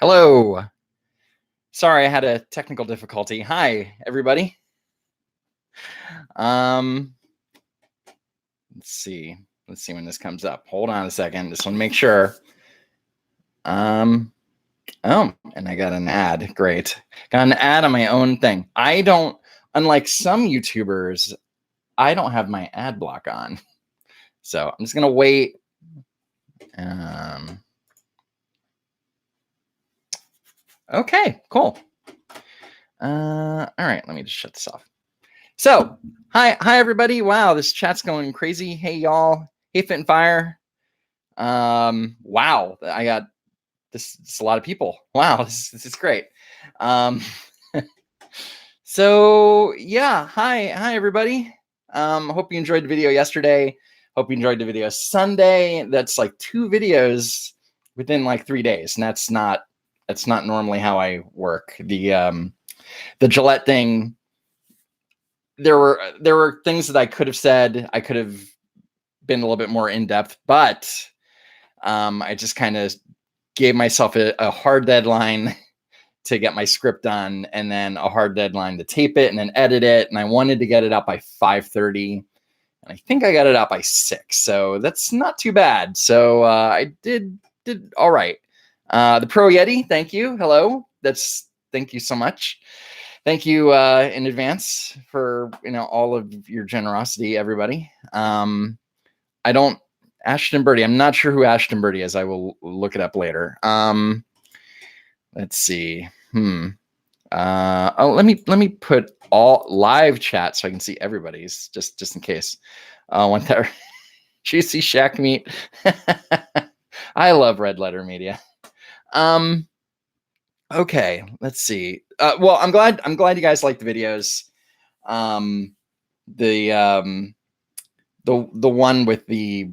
Hello. Sorry, I had a technical difficulty. Hi, everybody. Um, let's see. Let's see when this comes up. Hold on a second. Just want to make sure. Oh, and I got an ad. Great. Got an ad on my own thing. I don't, unlike some YouTubers, I don't have my ad block on. So I'm just gonna wait. Okay, cool. All right, let me just shut this off. So, hi everybody. Wow, this chat's going crazy. Hey y'all. Hey Fit and Fire. Wow, I got this. It's a lot of people. Wow, this is great. So yeah, hi everybody. Hope you enjoyed the video yesterday. Hope you enjoyed the video Sunday. That's like 2 videos within like 3 days, and that's not normally how I work. The Gillette thing. There were things that I could have said. I could have been a little bit more in depth, but I just kind of gave myself a hard deadline to get my script done, and then a hard deadline to tape it and then edit it. And I wanted to get it up by 5:30, and I think I got it out by 6. So that's not too bad. So I did all right. The Pro Yeti, thank you. Hello. Thank you so much. Thank you in advance for all of your generosity, everybody. Ashton Birdie. I'm not sure who Ashton Birdie is. I will look it up later. Let's see. Let me put all live chat so I can see everybody's just in case. Want that juicy shack meat? I love Red Letter Media. Okay, let's see. Well, I'm glad you guys like the videos. The one with the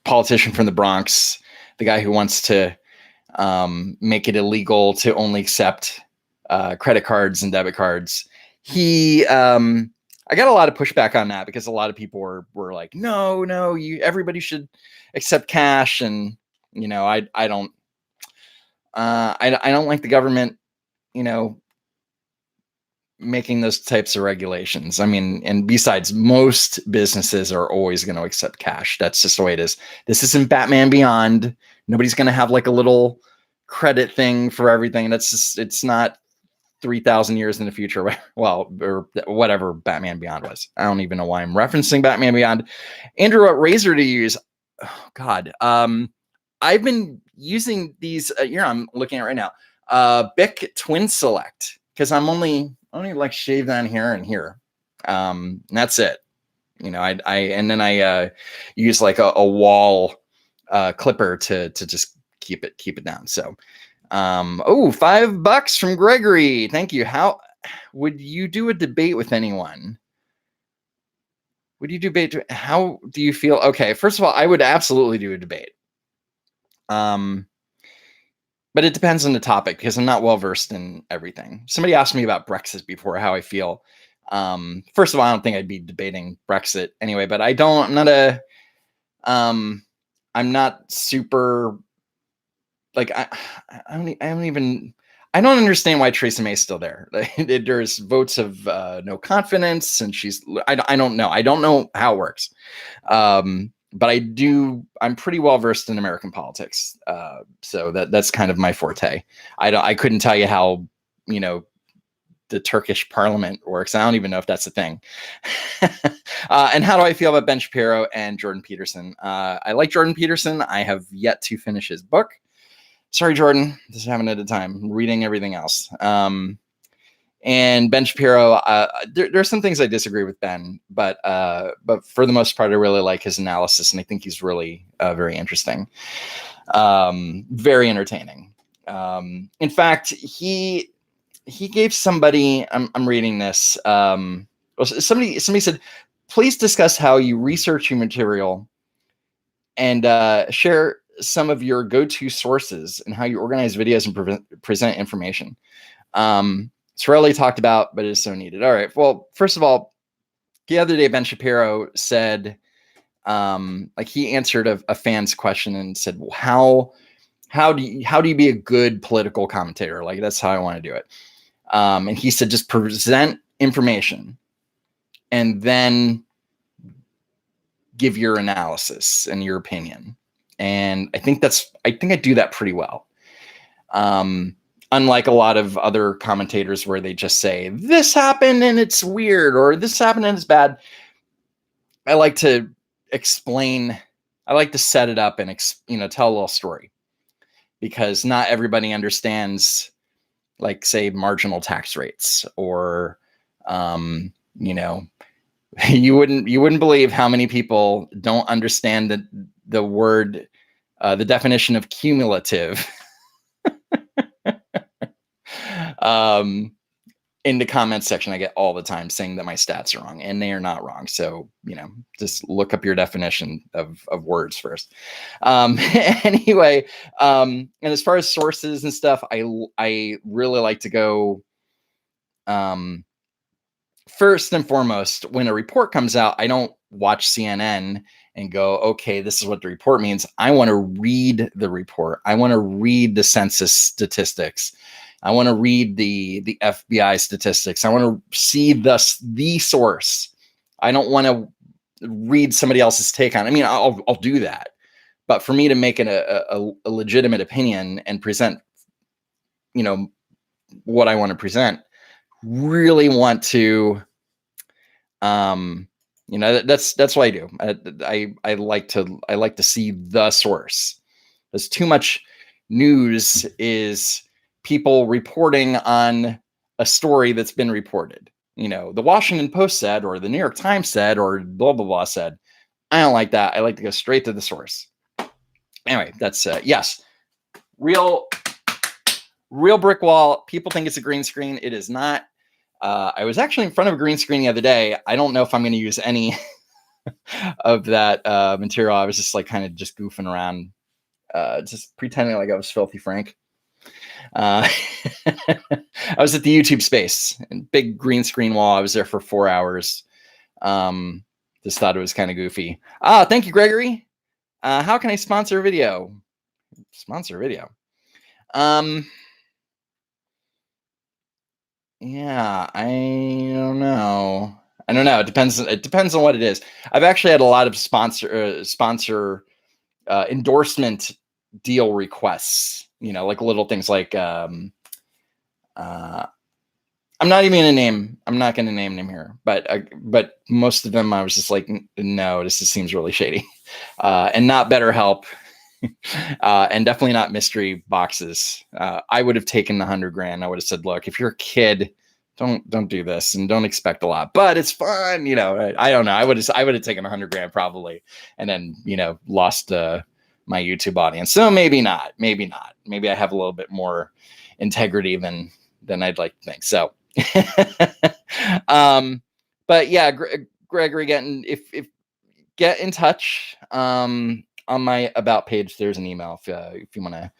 politician from the Bronx, the guy who wants to make it illegal to only accept credit cards and debit cards. I got a lot of pushback on that because a lot of people were like, no, everybody should accept cash, and I don't like the government, making those types of regulations. I mean, and besides, most businesses are always going to accept cash. That's just the way it is. This isn't Batman Beyond. Nobody's going to have like a little credit thing for everything. It's not 3,000 years in the future. Well, or whatever Batman Beyond was. I don't even know why I'm referencing Batman Beyond. Andrew, what razor to use? Oh, God. I've been using these. Here I'm looking at right now. Bic Twin Select, because I'm only like shave down here and here. And that's it. I use like a wall clipper to just keep it down. So, $5 from Gregory. Thank you. How would you do a debate with anyone? Would you debate? How do you feel? Okay, first of all, I would absolutely do a debate. But it depends on the topic because I'm not well versed in everything. Somebody asked me about Brexit before, how I feel. First of all, I don't think I'd be debating Brexit anyway, but I'm not super like, I don't understand why Theresa May's still there. There's votes of no confidence, and I don't know. I don't know how it works. But I'm pretty well versed in American politics. So that's kind of my forte. I couldn't tell you how, the Turkish parliament works. I don't even know if that's a thing. And how do I feel about Ben Shapiro and Jordan Peterson? I like Jordan Peterson. I have yet to finish his book. Sorry, Jordan, just having it a time. I'm reading everything else. And Ben Shapiro, there's some things I disagree with Ben, but for the most part, I really like his analysis, and I think he's really very interesting, very entertaining. In fact, he gave somebody. I'm reading this. Somebody said, please discuss how you research your material and share some of your go-to sources and how you organize videos and present information. It's rarely talked about, but it is so needed. All right. Well, first of all, the other day, Ben Shapiro said, like he answered a fan's question and said, well, how do you be a good political commentator? Like, that's how I want to do it. And he said, just present information and then give your analysis and your opinion. And I think I do that pretty well. Unlike a lot of other commentators where they just say, this happened and it's weird, or this happened and it's bad. I like to explain, I like to set it up and, tell a little story, because not everybody understands, like, say, marginal tax rates, or, you wouldn't believe how many people don't understand the word, the definition of cumulative. In the comments section, I get all the time saying that my stats are wrong, and they are not wrong. So, just look up your definition of words first. Anyway, and as far as sources and stuff, I really like to go, first and foremost, when a report comes out, I don't watch CNN and go, okay, this is what the report means. I want to read the report. I want to read the census statistics. I want to read the FBI statistics. I want to see the source. I don't want to read somebody else's take on it. I mean, I'll do that. But for me to make a legitimate opinion and present, what I want to present, really want to, that's what I do. I like to see the source. There's too much news is people reporting on a story that's been reported. The Washington Post said, or the New York Times said, or blah, blah, blah said. I don't like that. I like to go straight to the source. Anyway, that's, yes. Real brick wall. People think it's a green screen. It is not. I was actually in front of a green screen the other day. I don't know if I'm going to use any of that material. I was just kind of just goofing around, just pretending like I was Filthy Frank. I was at the YouTube space, and big green screen wall. I was there for 4 hours. Just thought it was kind of goofy. Thank you, Gregory. How can I sponsor a video? Yeah, I don't know. It depends. It depends on what it is. I've actually had a lot of sponsor endorsement deal requests. Like little things like, I'm not even gonna name. I'm not gonna name them here, but most of them I was just like, no, this just seems really shady, and not BetterHelp. And definitely not mystery boxes. I would have taken the $100,000. I would have said, look, if you're a kid, don't do this, and don't expect a lot, but it's fun. I don't know. I would have taken $100,000 probably, and then, lost my YouTube audience. So maybe not. Maybe I have a little bit more integrity than I'd like to think. So, but yeah, Gregory, get in touch. On my about page, there's an email if you want to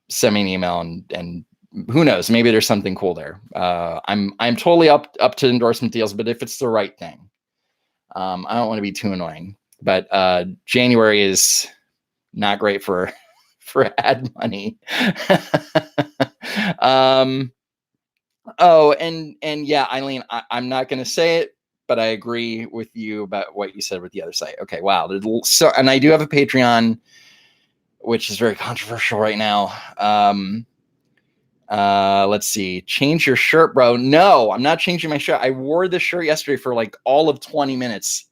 send me an email, and who knows, maybe there's something cool there. I'm totally up to endorsement deals, but if it's the right thing, I don't want to be too annoying. But January is not great for ad money. Oh, and yeah, Eileen, I'm not going to say it, but I agree with you about what you said with the other site. Okay, wow. So, and I do have a Patreon, which is very controversial right now. Let's see. Change your shirt, bro. No, I'm not changing my shirt. I wore this shirt yesterday for like all of 20 minutes,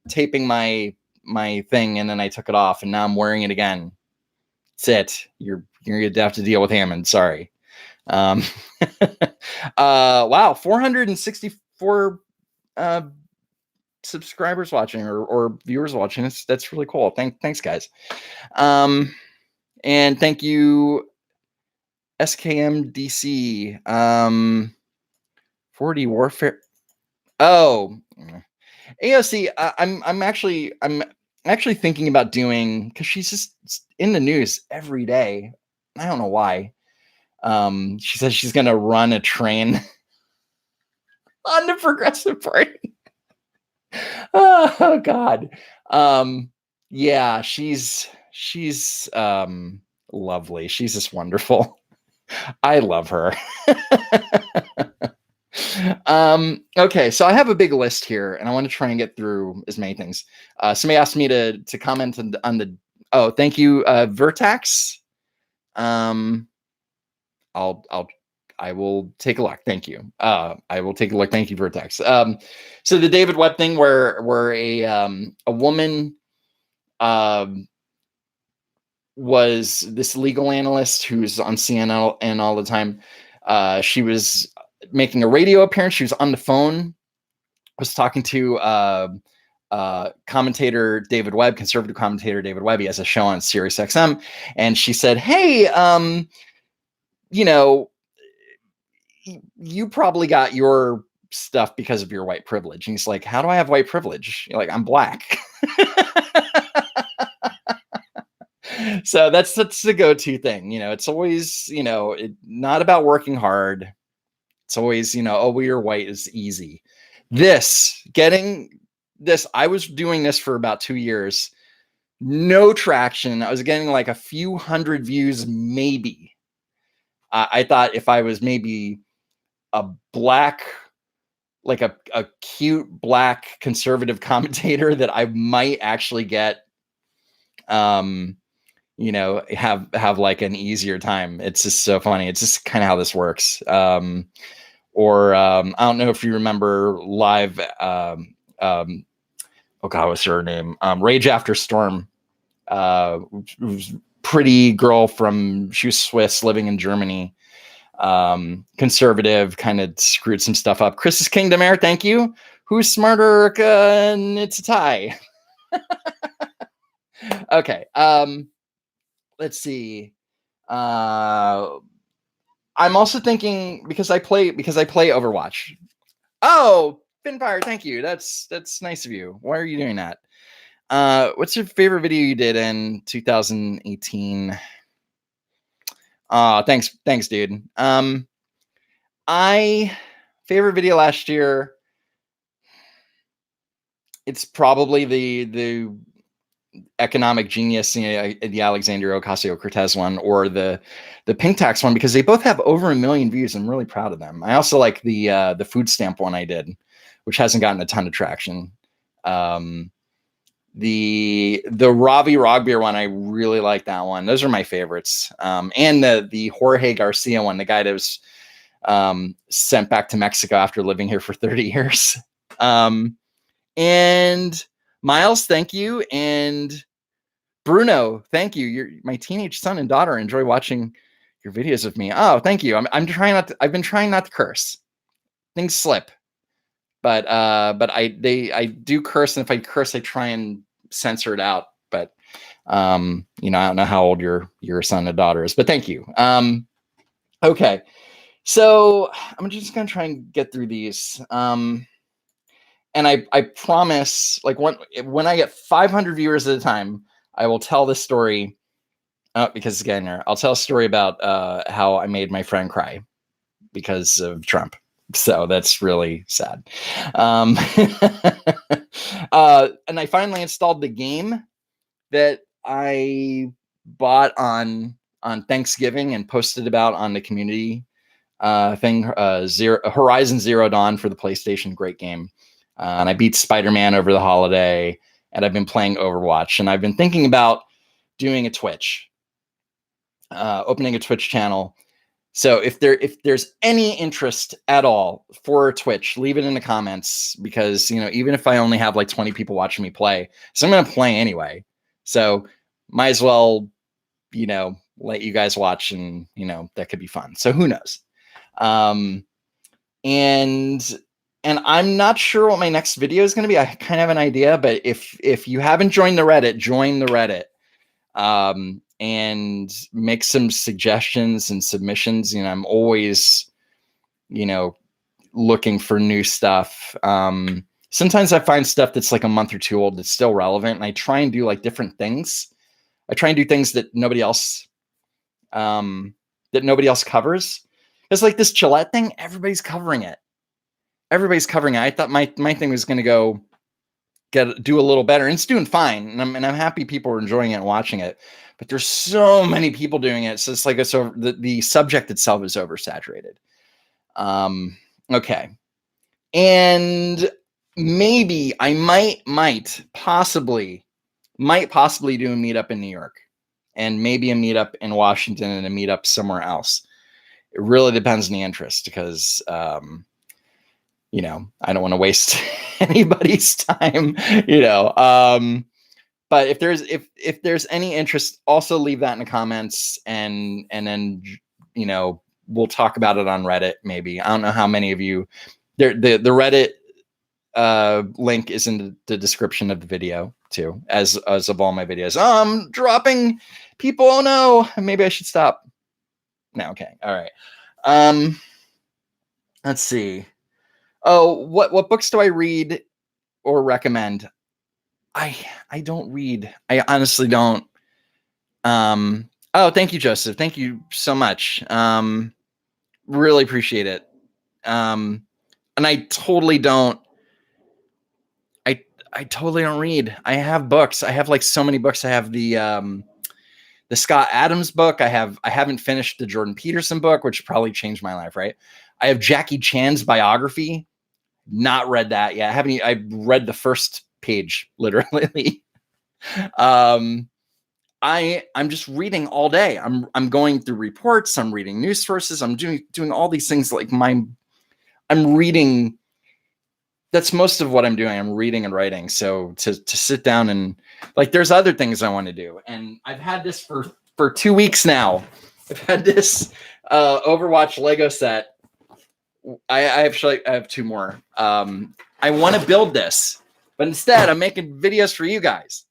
taping my thing, and then I took it off, and now I'm wearing it again. That's it. You're gonna have to deal with Hammond. Sorry. Wow, 464 subscribers watching, or viewers watching. That's really cool. Thanks, guys. And thank you, SKMDC. 4D Warfare. Oh, AOC. I'm actually thinking about doing, because she's just in the news every day. I don't know why. She says she's gonna run a train on the Progressive Party. Oh God. Yeah, she's she's lovely. She's just wonderful. I love her. Okay, so I have a big list here, and I want to try and get through as many things. Somebody asked me to comment on the. Oh, thank you, Vertax. I will take a look. Thank you. I will take a look. Thank you, Vertex. So the David Webb thing, where a woman was this legal analyst who's on CNN all the time. She was making a radio appearance. She was on the phone. Was talking to commentator David Webb, conservative commentator David Webb. He has a show on Sirius XM, and she said, "Hey, you know, you probably got your stuff because of your white privilege." And he's like, "How do I have white privilege? You're like, I'm black." So that's the go-to thing. It's always, not about working hard. It's always, oh, well, you're white is easy. Getting this, I was doing this for about 2 years. No traction. I was getting like a few hundred views, maybe. I thought if I was maybe a black, like a cute black conservative commentator, that I might actually get, have like an easier time. It's just so funny. It's just kind of how this works. I don't know if you remember live. Oh God, what's her name? Rage After Storm. Pretty girl she was Swiss, living in Germany. Conservative, kind of screwed some stuff up. Chris's Kingdom Air, thank you. Who's smarter? And it's a tie. Okay. Let's see. I'm also thinking, because I play Overwatch. Oh, Finfire, thank you. That's nice of you. Why are you doing that? What's your favorite video you did in 2018? Thanks, dude. Favorite video last year, it's probably the economic genius, the Alexandria Ocasio-Cortez one, or the pink tax one, because they both have over 1 million views. I'm really proud of them. I also like the food stamp one I did, which hasn't gotten a ton of traction. The Ravi Rogbeer one, I really like that one. Those are my favorites. And the Jorge Garcia one, the guy that was sent back to Mexico after living here for 30 years. And Miles, thank you. And Bruno, thank you. My teenage son and daughter enjoy watching your videos with me. Oh, thank you. I've been trying not to curse. Things slip. But I do curse, and if I curse, I try and censor it out. But I don't know how old your son and daughter is, but thank you. Okay. So I'm just gonna try and get through these. And I promise, like, when I get 500 viewers at a time, I will tell this story. Because again, I'll tell a story about how I made my friend cry because of Trump. So that's really sad. And I finally installed the game that I bought on Thanksgiving and posted about on the community thing. Horizon Zero Dawn for the PlayStation, great game. And I beat Spider-Man over the holiday, and I've been playing Overwatch, and I've been thinking about doing a Twitch, opening a Twitch channel. So if there's any interest at all for Twitch, leave it in the comments, because even if I only have like 20 people watching me play, so I'm going to play anyway. So might as well, let you guys watch, and that could be fun. So who knows? And I'm not sure what my next video is going to be. I kind of have an idea, but if you haven't joined the Reddit, join the Reddit. And make some suggestions and submissions. I'm always, looking for new stuff. Sometimes I find stuff that's like a month or two old that's still relevant, and I try and do like different things. I try and do things that nobody else covers. It's like this Gillette thing. Everybody's covering it. I thought my thing was going to go do a little better. And it's doing fine. And I'm happy people are enjoying it and watching it. But there's so many people doing it. So it's like the subject itself is oversaturated. Okay. And maybe I might possibly do a meetup in New York, and maybe a meetup in Washington, and a meetup somewhere else. It really depends on the interest, because you know, I don't want to waste anybody's time, you know. But if there's any interest, also leave that in the comments, and then, you know, we'll talk about it on Reddit. Maybe, I don't know how many of you there. The Reddit link is in the description of the video too, as of all my videos. I'm dropping people. Oh no, maybe I should stop. No, okay, all right. Let's see. Oh, what books do I read or recommend? I don't read. I honestly don't. Oh, thank you, Joseph. Thank you so much. Really appreciate it. And I totally don't. I totally don't read. I have books. I have like so many books. I have the Scott Adams book. I haven't finished the Jordan Peterson book, which probably changed my life, right? I have Jackie Chan's biography. Not read that yet. I read the first page, literally. I'm just reading all day. I'm going through reports. I'm reading news sources. I'm doing all these things. Like I'm reading. That's most of what I'm doing. I'm reading and writing. So to sit down and, like, there's other things I want to do. And I've had this for 2 weeks now. I've had this Overwatch Lego set. I have 2 more. I want to build this, but instead I'm making videos for you guys.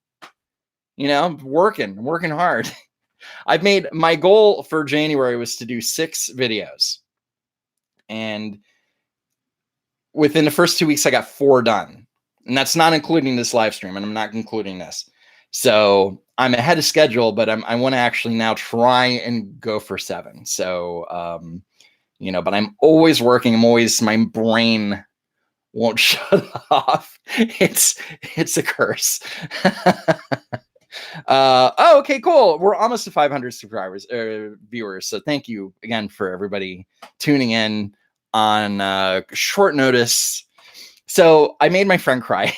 You know, I'm working hard. I've made, my goal for January was to do 6 videos. And within the first 2 weeks, I got 4 done. And that's not including this live stream, and I'm not including this. So I'm ahead of schedule, but I want to actually now try and go for 7. So, you know, but I'm always working. My brain won't shut off. It's a curse. Oh, okay, cool. We're almost to 500 subscribers, viewers. So thank you again for everybody tuning in on short notice. So I made my friend cry.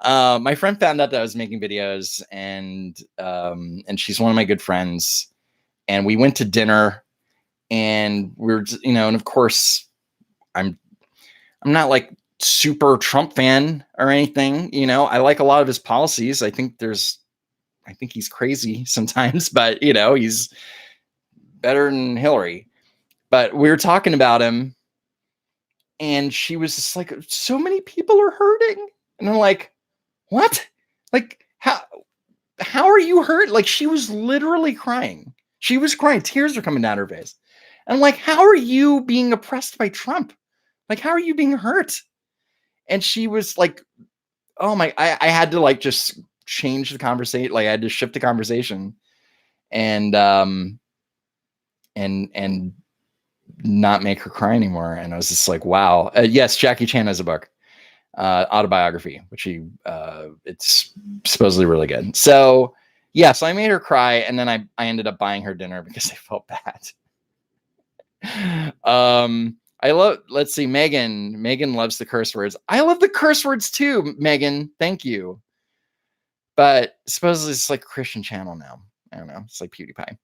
My friend found out that I was making videos, and she's one of my good friends. And we went to dinner, and we're, you know, and of course I'm not like super Trump fan or anything, you know. I like a lot of his policies. I think he's crazy sometimes, but, you know, he's better than Hillary. But we were talking about him, and she was just like, so many people are hurting. And I'm like, what? Like, how are you hurt? Like, she was literally crying. She was crying. Tears were coming down her face. And I'm like, how are you being oppressed by Trump? Like, how are you being hurt? And she was like, oh my, I had to like just change the conversation. Like, I had to shift the conversation and not make her cry anymore. And I was just like, wow. Yes, Jackie Chan has a book, autobiography, which it's supposedly really good. So yeah, so I made her cry, and then I ended up buying her dinner because I felt bad. Let's see, Megan loves the curse words. I love the curse words too, Megan. Thank you. But supposedly it's like a Christian channel now. I don't know. It's like PewDiePie.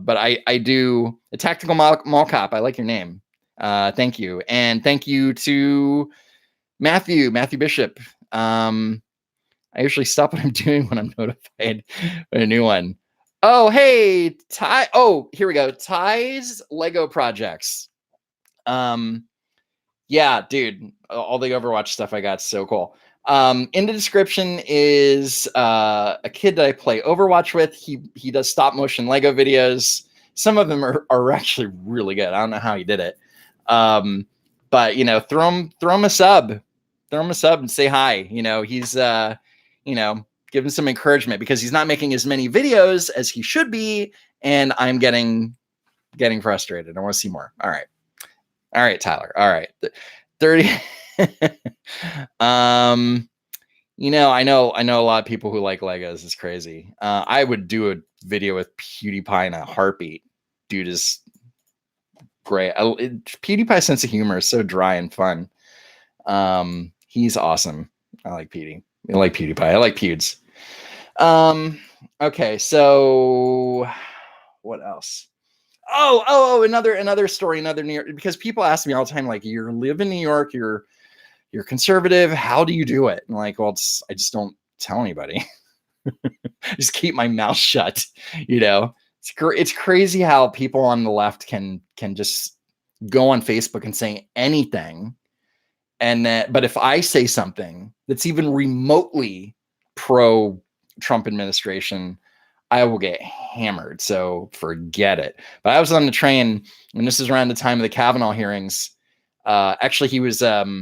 But I do a tactical mall cop. I like your name. Thank you. And thank you to Matthew Bishop. I usually stop what I'm doing when I'm notified with a new one. Oh, hey, Ty. Oh, here we go. Ty's LegoProjects. Yeah, dude, all the Overwatch stuff I got, so cool. In the description is a kid that I play Overwatch with. He does stop motion Lego videos. Some of them are actually really good. I don't know how he did it. But, you know, throw him a sub. Throw him a sub and say hi. You know, he's you know, give him some encouragement, because he's not making as many videos as he should be, and I'm getting frustrated. I want to see more. All right, Tyler. All right, 30 um, I know a lot of people who like Legos. It's crazy. I would do a video with PewDiePie in a heartbeat. Dude is great. PewDiePie's sense of humor is so dry and fun. He's awesome. I like Pewdie. I like PewDiePie. I like Pewds. Okay, so what else? Another story, another New York, because people ask me all the time, like, you live in New York, you're conservative, how do you do it? And like, well, I just don't tell anybody. Just keep my mouth shut. It's crazy how people on the left can just go on Facebook and say anything. And but if I say something that's even remotely pro Trump administration, I will get hammered. So forget it. But I was on the train, and this is around the time of the Kavanaugh hearings. Actually, he was there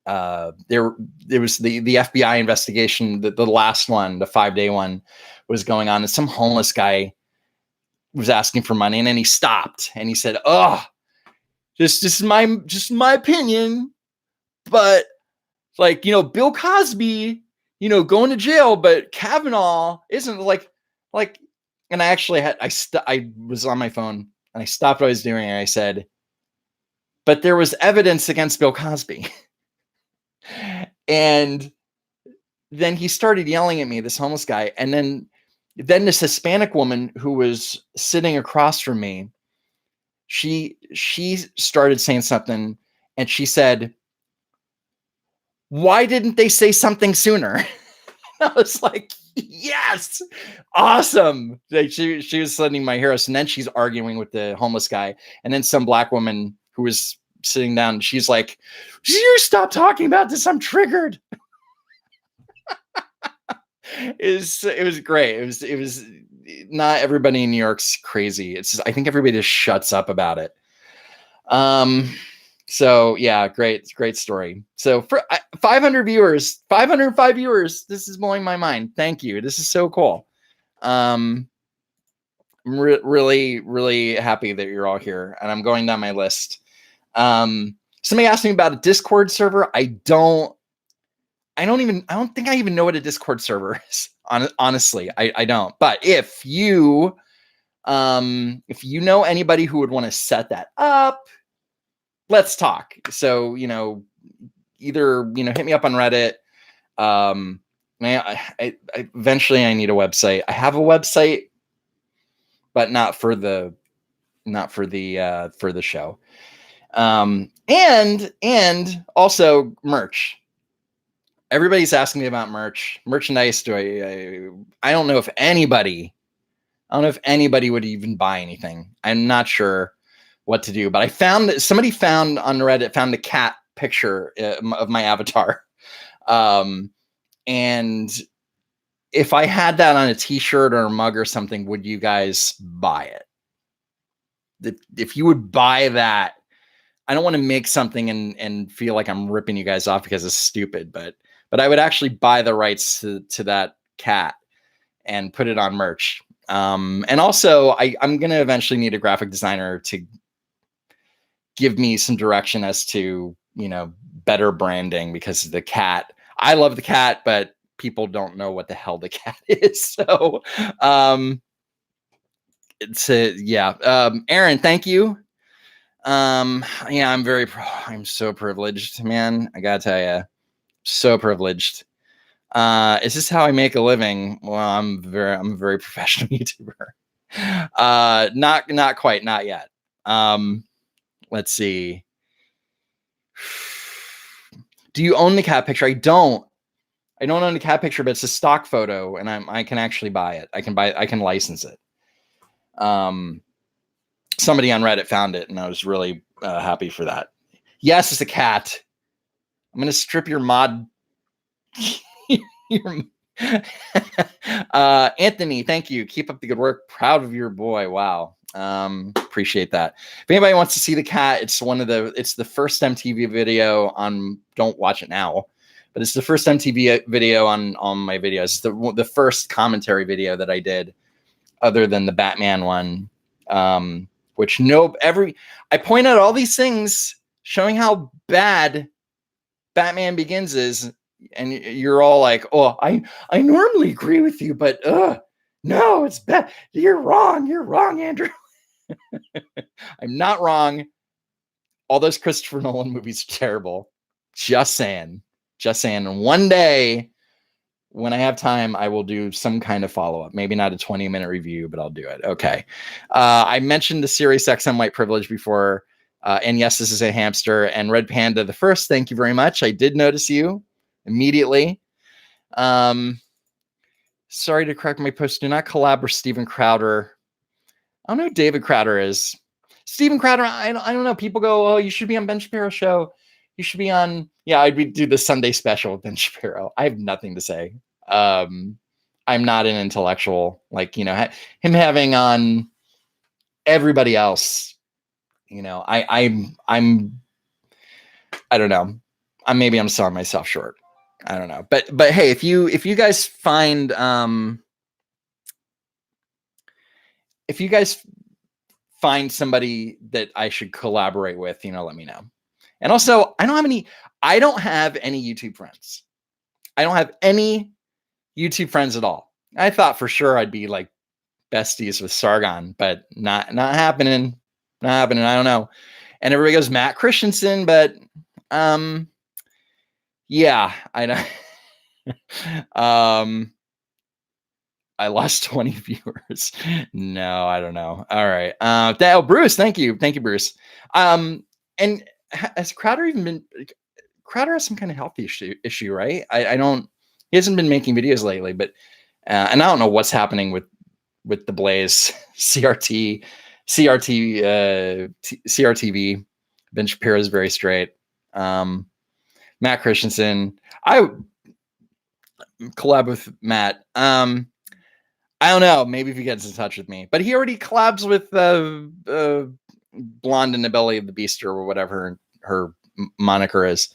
was the FBI investigation, the last one, the 5-day one, was going on, and some homeless guy was asking for money, and then he stopped and he said, "Oh, this is my opinion, but like, Bill Cosby, going to jail, but Kavanaugh isn't." Like, and I actually I was on my phone and I stopped what I was doing and I said, "But there was evidence against Bill Cosby." And then he started yelling at me, this homeless guy. And then this Hispanic woman who was sitting across from me, she started saying something, and she said, "Why didn't they say something sooner?" I was like, yes, awesome. Like, she was sending my heroes. And then she's arguing with the homeless guy. And then some black woman who was sitting down, she's like, "You stop talking about this. I'm triggered." It was great. It was not everybody in New York's crazy. It's just, I think everybody just shuts up about it. So yeah, great story. So for 500 viewers, 505 viewers, this is blowing my mind. Thank you. This is so cool. I'm really, really happy that you're all here, and I'm going down my list. Somebody asked me about a Discord server. I don't think I even know what a Discord server is. Honestly, I don't. But if you know anybody who would want to set that up, let's talk. So, either, hit me up on Reddit. I eventually I need a website. I have a website, but not for the show. And also merch. Everybody's asking me about merchandise. I don't know if anybody would even buy anything. I'm not sure what to do, but I found that somebody found on Reddit, found a cat picture of my avatar. And if I had that on a t-shirt or a mug or something, would you guys buy it? If you would buy that, I don't want to make something and feel like I'm ripping you guys off because it's stupid, but I would actually buy the rights to that cat and put it on merch. And also I'm going to eventually need a graphic designer to give me some direction as to, better branding, because the cat, I love the cat, but people don't know what the hell the cat is. So, Aaron, thank you. Yeah, I'm so privileged, man. I gotta tell you, so privileged. Is this how I make a living? Well, I'm a very professional YouTuber. Not quite, not yet. Let's see. Do you own the cat picture? I don't own the cat picture, but it's a stock photo, and I can actually buy it. I can license it. Somebody on Reddit found it, and I was really happy for that. Yes, it's a cat. I'm gonna strip your mod. Anthony, thank you. Keep up the good work. Proud of your boy. Wow. Appreciate that. If anybody wants to see the cat, it's the first MTV video on, don't watch it now, but it's the first MTV video on my videos. The first commentary video that I did, other than the Batman one, which I point out all these things showing how bad Batman Begins is, and you're all like, oh, I normally agree with you, but no, it's bad. You're wrong, Andrew. I'm not wrong. All those Christopher Nolan movies are terrible. Just saying. And one day when I have time, I will do some kind of follow-up. Maybe not a 20-minute review, but I'll do it. Okay. I mentioned the Sirius XM White Privilege before. And yes, this is a hamster. And Red Panda the First, thank you very much. I did notice you immediately. Sorry to correct my post. Do not collab with Steven Crowder. I don't know who David Crowder is. Steven Crowder, I don't know. People go, oh, you should be on Ben Shapiro's show. You should be on, yeah, I'd do the Sunday special with Ben Shapiro. I have nothing to say. I'm not an intellectual, like, you know, him having on everybody else, you know, I don't know. Maybe I'm selling myself short. I don't know. But hey, if you guys find somebody that I should collaborate with, you know, let me know. And also, I don't have any YouTube friends. I don't have any YouTube friends at all. I thought for sure I'd be like besties with Sargon, but not happening. Not happening. I don't know. And everybody goes Matt Christensen, but yeah, I know. I lost 20 viewers. No, I don't know. All right. Bruce, thank you, Bruce. And has Crowder even been? Crowder has some kind of health issue, right? I don't. He hasn't been making videos lately, but and I don't know what's happening with the Blaze CRTV. Ben Shapiro is very straight. Matt Christensen. I collab with Matt. I don't know. Maybe if he gets in touch with me, but he already collabs with Blonde in the Belly of the Beast or whatever her moniker is.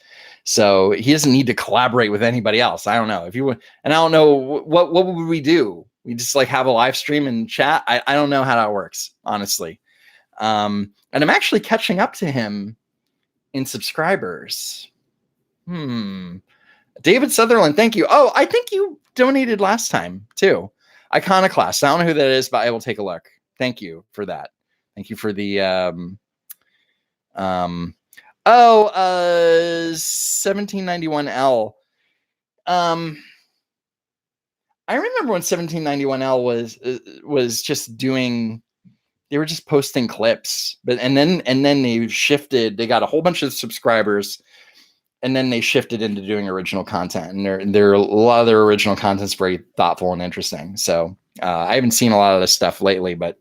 So he doesn't need to collaborate with anybody else. I don't know if you would, and I don't know what would we do? We just like have a live stream and chat. I don't know how that works, honestly. And I'm actually catching up to him in subscribers. David Sutherland, thank you. Oh, I think you donated last time too. Iconoclast. I don't know who that is, but I will take a look. Thank you for that. Thank you for the 1791L. I remember when 1791L was just doing, they were just posting clips, but and then they shifted. They got a whole bunch of subscribers, and then they shifted into doing original content. And a lot of their original content's very thoughtful and interesting. So I haven't seen a lot of this stuff lately, but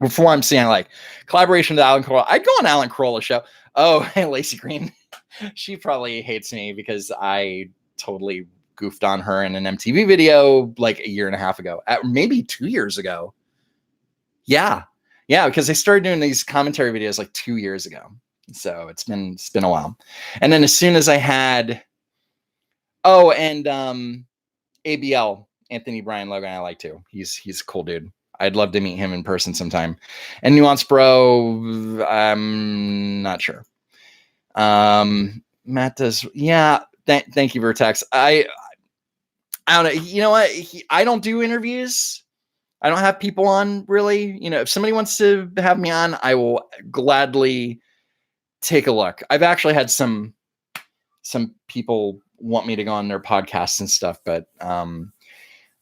before I'm seeing like collaboration with Alan Carolla, I'd go on Alan Carolla's show. Oh, and Lacey Green, she probably hates me because I totally goofed on her in an MTV video like a year and a half ago, maybe 2 years ago. Yeah, because they started doing these commentary videos like 2 years ago. So it's been a while. And then as soon as I had, ABL, Anthony Brian Logan, I like too. He's a cool dude. I'd love to meet him in person sometime. And Nuance Bro, I'm not sure. Matt does, yeah. Thank you, Vertex. I don't know. You know what? I don't do interviews. I don't have people on really. You know, if somebody wants to have me on, I will gladly take a look. I've actually had some people want me to go on their podcasts and stuff, but I'm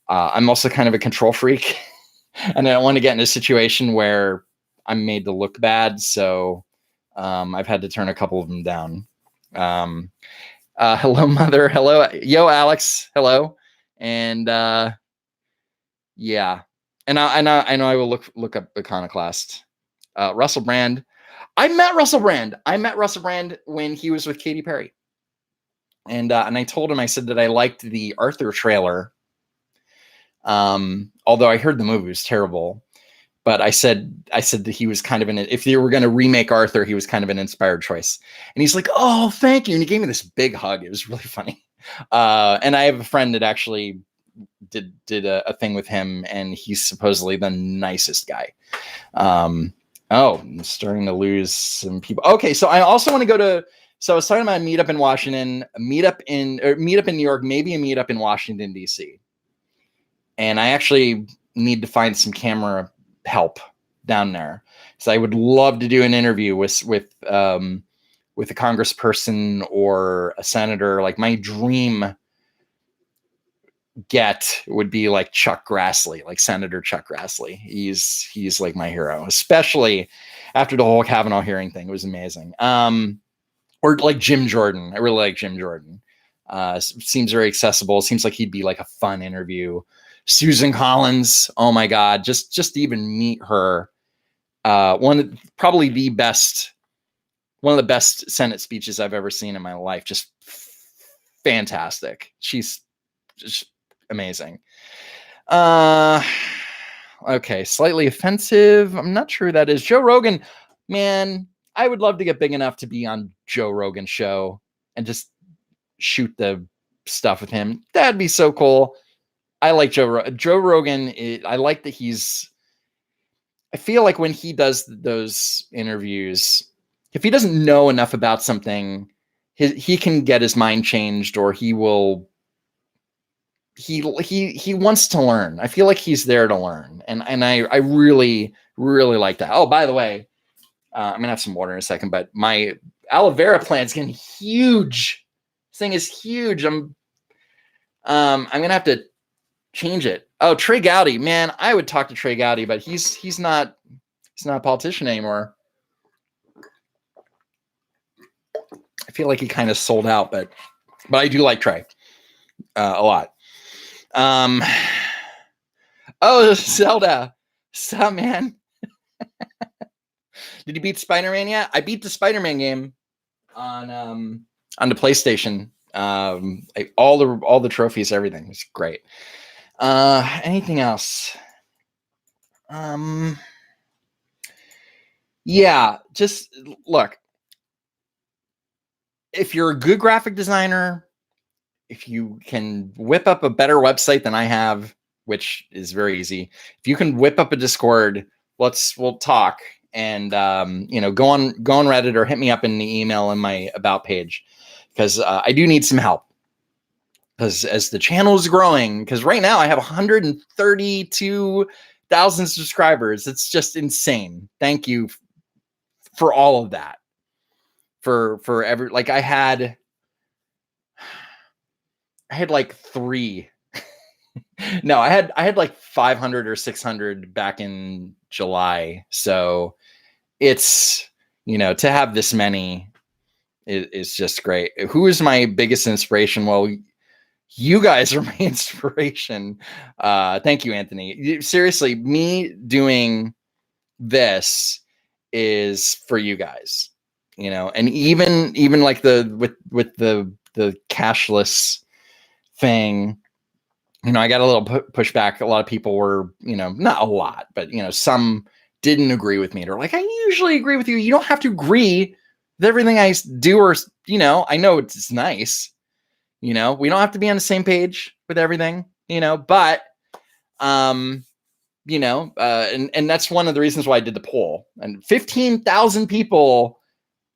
also kind of a control freak, and I don't want to get in a situation where I'm made to look bad. So I've had to turn a couple of them down. Hello, Mother. Hello, yo, Alex. Hello, and yeah, and I know I will look up Iconoclast. Russell Brand. I met Russell Brand when he was with Katy Perry. And I told him, I said that I liked the Arthur trailer. Although I heard the movie was terrible, but I said that he was kind of if they were going to remake Arthur, he was kind of an inspired choice. And he's like, oh, thank you. And he gave me this big hug. It was really funny. And I have a friend that actually did a thing with him, and he's supposedly the nicest guy. I'm starting to lose some people. Okay, so I also want to go to So I was talking about a meetup in Washington, a meetup in New York, maybe a meetup in Washington, D.C. And I actually need to find some camera help down there. So I would love to do an interview with a congressperson or a senator. Like my dream get would be like Chuck Grassley, like Senator Chuck Grassley. He's like my hero, especially after the whole Kavanaugh hearing thing. It was amazing. Or like Jim Jordan. I really like Jim Jordan. Seems very accessible. Seems like he'd be like a fun interview. Susan Collins. Oh my God. Just to even meet her. One of the best Senate speeches I've ever seen in my life. Just fantastic. She's just amazing. Okay, slightly offensive. I'm not sure who that is. Joe Rogan, man, I would love to get big enough to be on Joe Rogan's show and just shoot the stuff with him. That'd be so cool. I like Joe Rogan. I like that I feel like when he does those interviews, if he doesn't know enough about something, he can get his mind changed, or he will. He wants to learn. I feel like he's there to learn, and I really like that. Oh, by the way, I'm gonna have some water in a second, but my aloe vera plant's getting huge. This thing is huge. I'm gonna have to change it. Oh, Trey Gowdy, man, I would talk to Trey Gowdy, but he's not a politician anymore. I feel like he kind of sold out, but I do like Trey a lot. Oh, Zelda, stop, man. Did you beat Spider-Man yet? I beat the Spider-Man game on the PlayStation. All the trophies, everything was great. Anything else? Yeah, just look. If you're a good graphic designer, if you can whip up a better website than I have, which is very easy, if you can whip up a Discord, we'll talk and go on Reddit or hit me up in the email in my about page, because I do need some help. Because as the channel is growing, because right now I have 132,000 subscribers. It's just insane. Thank you for all of that. For every, like, I had like 3. No, I had like 500 or 600 back in July. So it's, to have this many is just great. Who is my biggest inspiration? Well, you guys are my inspiration. Thank you, Anthony. Seriously, me doing this is for you guys, and even like with the cashless thing, I got a little pushback. A lot of people were, not a lot, but some didn't agree with me. They're like, I usually agree with you. You don't have to agree with everything I do, or I know it's nice. We don't have to be on the same page with everything, but, and that's one of the reasons why I did the poll, and 15,000 people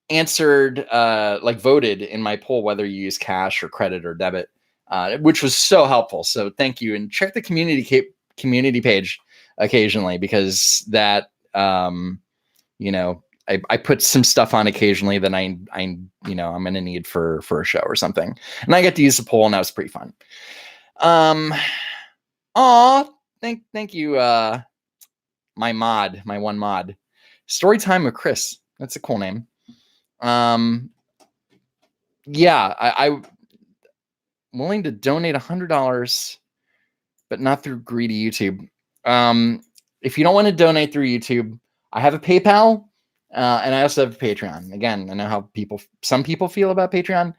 answered, voted in my poll, whether you use cash or credit or debit, which was so helpful. So thank you. And check the community page occasionally, because that, I put some stuff on occasionally that I'm going to need for a show or something. And I get to use the poll, and that was pretty fun. Thank you. My one mod, Storytime with Chris. That's a cool name. Yeah, I'm willing to donate $100, but not through greedy YouTube. If you don't want to donate through YouTube, I have a PayPal. And I also have a Patreon. Again, I know how some people feel about Patreon.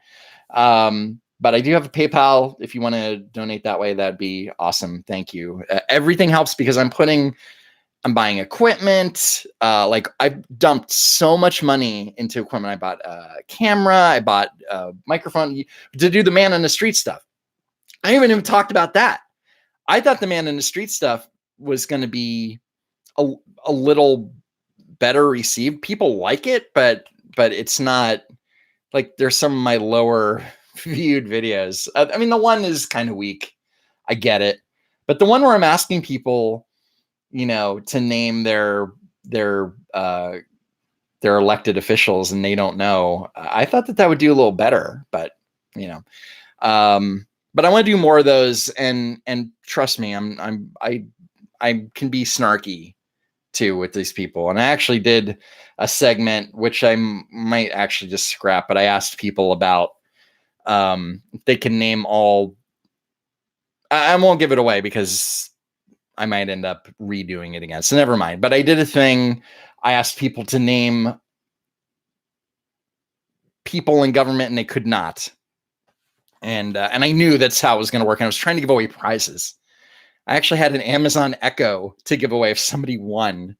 But I do have a PayPal. If you want to donate that way, that'd be awesome. Thank you. Everything helps, because I'm buying equipment. I've dumped so much money into equipment. I bought a camera. I bought a microphone to do the man on the street stuff. I haven't even talked about that. I thought the man in the street stuff was going to be a little better received. People like it, but it's not like there's some of my lower viewed videos. I mean, the one is kind of weak. I get it. But the one where I'm asking people, to name their elected officials and they don't know, I thought that would do a little better, but but I want to do more of those, and trust me, I can be snarky too with these people. And I actually did a segment, which I might actually just scrap, but I asked people about if they can name all. I won't give it away because I might end up redoing it again. So never mind. But I did a thing. I asked people to name people in government, and they could not. And I knew that's how it was going to work. And I was trying to give away prizes. I actually had an Amazon Echo to give away if somebody won,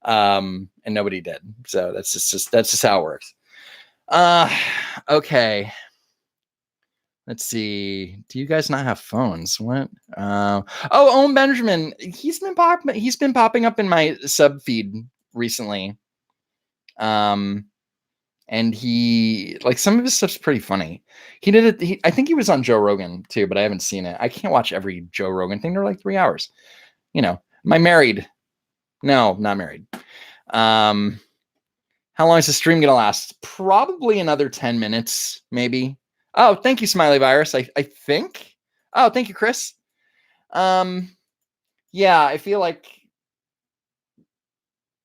and nobody did. So that's just how it works. Okay. Let's see. Do you guys not have phones? What? Owen Benjamin. He's been popping up in my sub feed recently. And he, like, some of his stuff's pretty funny. He did it. I think he was on Joe Rogan too, but I haven't seen it. I can't watch every Joe Rogan thing. They're like 3 hours. Am I married? No, not married. How long is the stream gonna last? Probably another 10 minutes, maybe. Oh, thank you, Smiley Virus. I think. Oh, thank you, Chris. Yeah, I feel like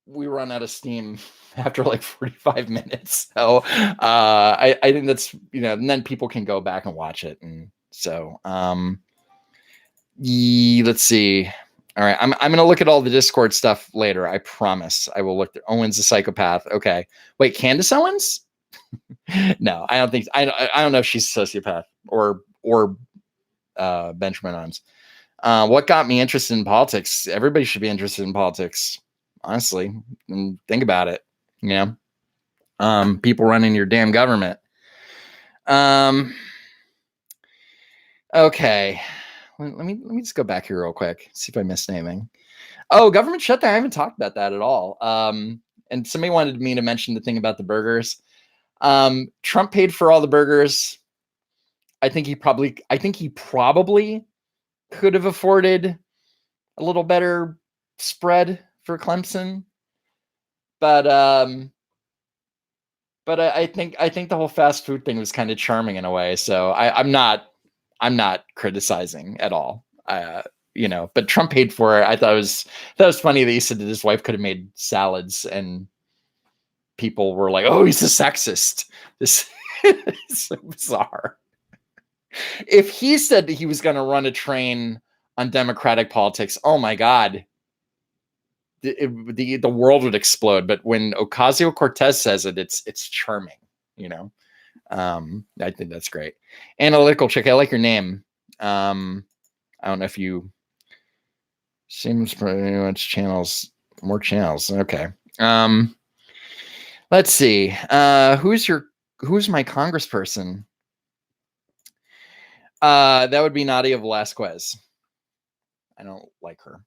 we run out of steam after like 45 minutes. So I think that's, and then people can go back and watch it. And so let's see. All right, I'm gonna look at all the Discord stuff later. I promise. I will look. Owen's a psychopath. Okay. Wait, Candace Owens? No, I don't think. I don't know if she's a sociopath or Benjamin Owens. What got me interested in politics? Everybody should be interested in politics, honestly. And think about it. People running your damn government. Okay. Let me just go back here real quick. See if I missed anything. Oh, government shutdown. I haven't talked about that at all. And somebody wanted me to mention the thing about the burgers. Trump paid for all the burgers. I think he probably could have afforded a little better spread for Clemson. But I think the whole fast food thing was kind of charming in a way. So I'm not criticizing at all. But Trump paid for it. I thought it was funny that he said that his wife could have made salads, and people were like, "Oh, he's a sexist." This is so bizarre. If he said that he was going to run a train on Democratic politics, oh my God, the world would explode. But when Ocasio-Cortez says it, it's charming. I think that's great. Analytical chick, I like your name. I don't know if you seems pretty much channels, more channels. Okay. Let's see. Who's my congressperson? That would be Nadia Velasquez. I don't like her.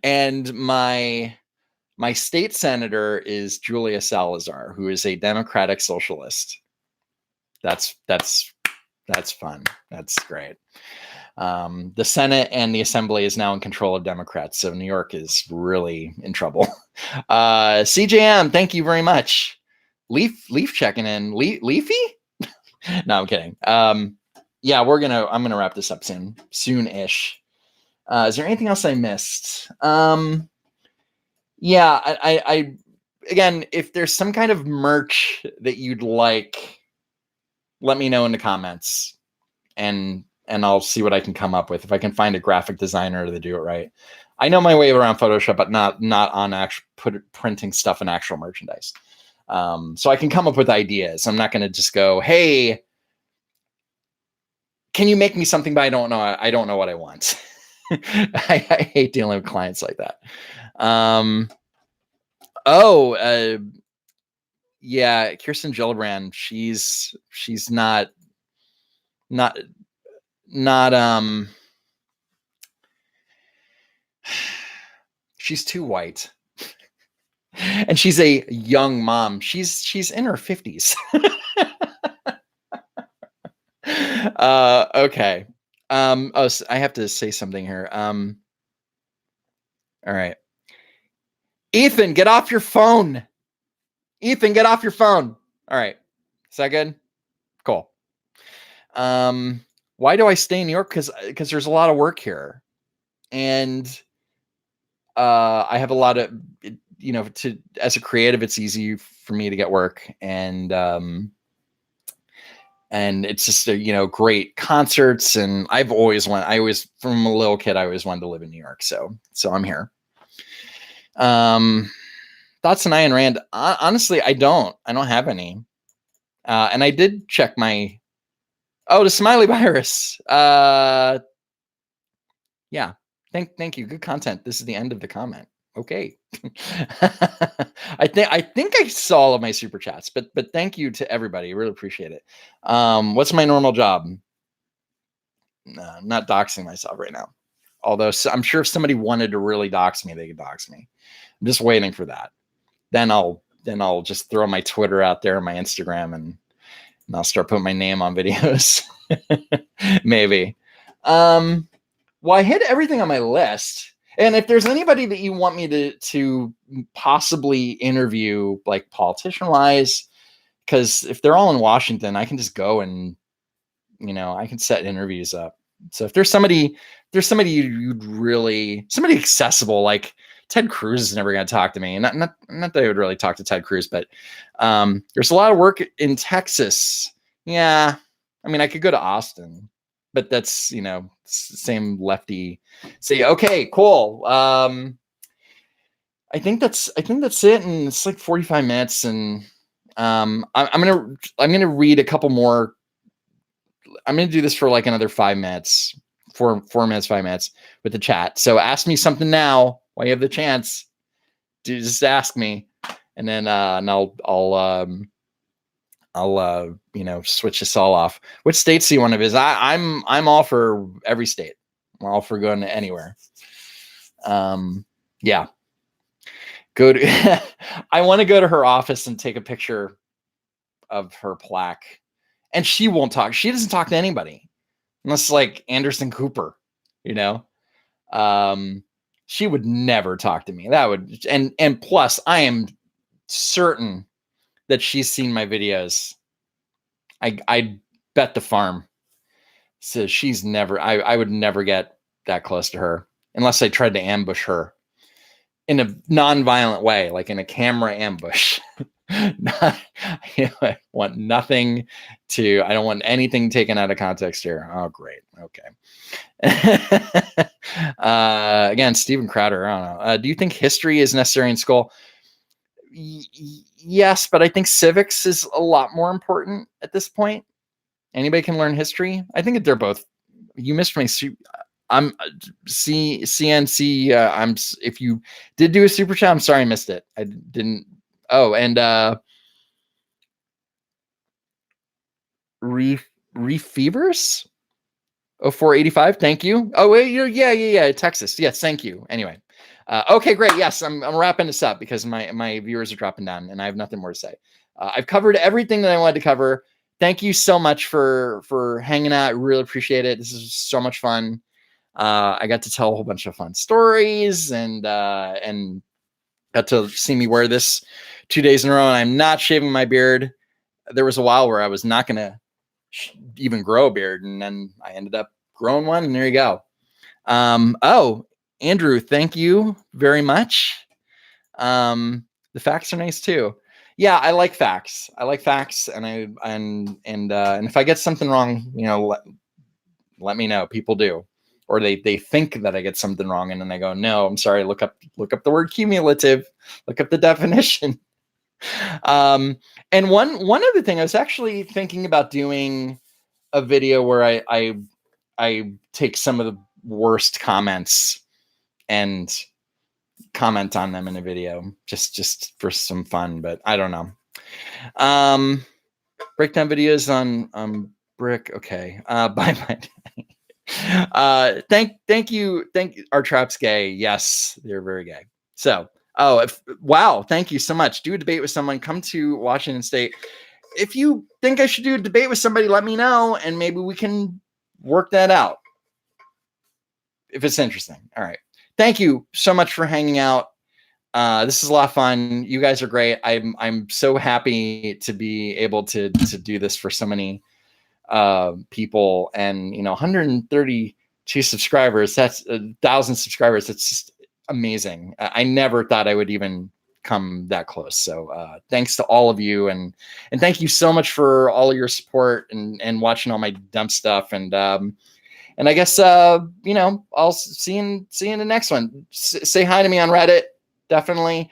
And my state senator is Julia Salazar, who is a Democratic socialist. That's fun. That's great. The Senate and the Assembly is now in control of Democrats, so New York is really in trouble. CJM, thank you very much. Leaf checking in. Leafy? No, I'm kidding. Yeah, I'm gonna wrap this up soon-ish. Is there anything else I missed? Yeah, I again, if there's some kind of merch that you'd like, let me know in the comments, and I'll see what I can come up with. If I can find a graphic designer to do it right. I know my way around Photoshop, but not on printing stuff in actual merchandise. So I can come up with ideas. I'm not going to just go, "Hey, can you make me something?" But I don't know what I want. I hate dealing with clients like that. Yeah, Kirsten Gillibrand. She's not she's too white. And she's a young mom. She's in her 50s. Okay. I have to say something here. All right. Ethan, get off your phone. Ethan, get off your phone. All right. Is that good? Cool. Why do I stay in New York? Because there's a lot of work here. And I have a lot of, as a creative, it's easy for me to get work. And it's just great concerts, and I always from a little kid I always wanted to live in New York, so I'm here. Thoughts on Ayn Rand? Honestly, I don't have any, and I did check my the smiley virus. Yeah, thank you, good content. This is the end of the comment. Okay. I think I saw all of my super chats, but thank you to everybody. Really appreciate it. What's my normal job? I'm not doxing myself right now. Although I'm sure if somebody wanted to really dox me, they could dox me. I'm just waiting for that. Then I'll just throw my Twitter out there, my Instagram, and I'll start putting my name on videos. Maybe. Well, I hit everything on my list. And if there's anybody that you want me to possibly interview, like politician wise, because if they're all in Washington, I can just go and, I can set interviews up. So if there's somebody you'd really, somebody accessible, like Ted Cruz is never going to talk to me. Not that I would really talk to Ted Cruz, but there's a lot of work in Texas. Yeah. I mean, I could go to Austin, but that's, same lefty say, okay, cool. I think that's it. And it's like 45 minutes. And I'm going to read a couple more. I'm going to do this for like another 5 minutes, 4 minutes, 5 minutes with the chat. So ask me something now while you have the chance. Just ask me, and then and I'll switch this all off. Which states do you want to visit? I'm all for every state. I'm all for going to anywhere. Yeah. Go to I want to go to her office and take a picture of her plaque. And she won't talk. She doesn't talk to anybody unless like Anderson Cooper, she would never talk to me. That would, and plus I am certain that she's seen my videos. I bet the farm. So she's never, I would never get that close to her unless I tried to ambush her in a non-violent way, like in a camera ambush. I want nothing I don't want anything taken out of context here. Oh, great. Okay. Again, Steven Crowder, I don't know. Do you think history is necessary in school? Yes, but I think civics is a lot more important at this point. Anybody can learn history. I think that they're both. You missed my. I'm CNC. If you did do a super chat, I'm sorry I missed it. I didn't. Oh, and Refevers 0485. Thank you. Oh, wait, yeah. Texas. Yes, thank you. Anyway, okay, great. Yes, I'm wrapping this up because my viewers are dropping down, and I have nothing more to say. I've covered everything that I wanted to cover. Thank you so much for hanging out. I really appreciate it. This is so much fun. I got to tell a whole bunch of fun stories and got to see me wear this 2 days in a row. And I'm not shaving my beard. There was a while where I was not going to even grow a beard. And then I ended up growing one, and there you go. Oh, Andrew, thank you very much. The facts are nice too. Yeah, I like facts. And if I get something wrong, let me know. People do, or they think that I get something wrong, and then I go, no, I'm sorry. Look up the word cumulative. Look up the definition. And one other thing, I was actually thinking about doing a video where I take some of the worst comments and comment on them in a video, just for some fun, but I don't know. Breakdown videos on brick. Okay. Bye. Thank you. Our trap's gay. Yes, they're very gay. So Oh, wow. Thank you so much. Do a debate with someone. Come to Washington State. If you think I should do a debate with somebody, let me know, and maybe we can work that out if it's interesting. All right. Thank you so much for hanging out. This is a lot of fun. You guys are great. I'm so happy to be able to do this for so many people, and 132 subscribers. That's 1,000 subscribers. It's just amazing. I never thought I would even come that close. So thanks to all of you, and thank you so much for all of your support and watching all my dumb stuff. And I guess I'll see you in the next one. Say hi to me on Reddit, definitely.